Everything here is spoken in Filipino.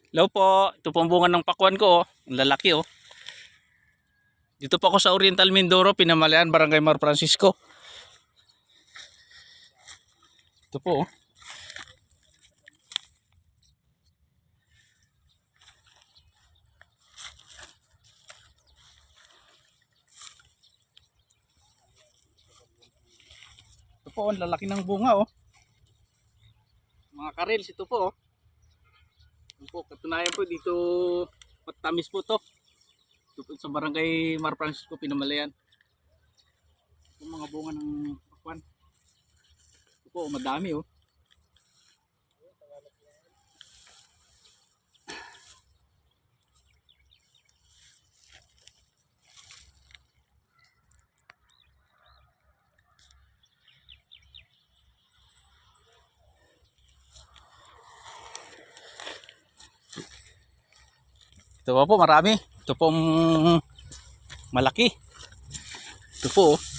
Hello po, ito po ang bunga ng pakwan ko, oh. Ang lalaki oh. Dito po ako sa Oriental Mindoro, Pinamalayan, Barangay Mar Francisco. Ito po oh. Ito po, ang lalaki ng bunga oh. Mga karels, ito po oh. Ito po, katunayan po dito, matamis po to. Ito po sa Barangay Mar Francisco, Pinamalayan. Ito mga bunga ng pakwan. Ito po, madami oh. Ito po, marami. Ito po malaki. Ito po oh.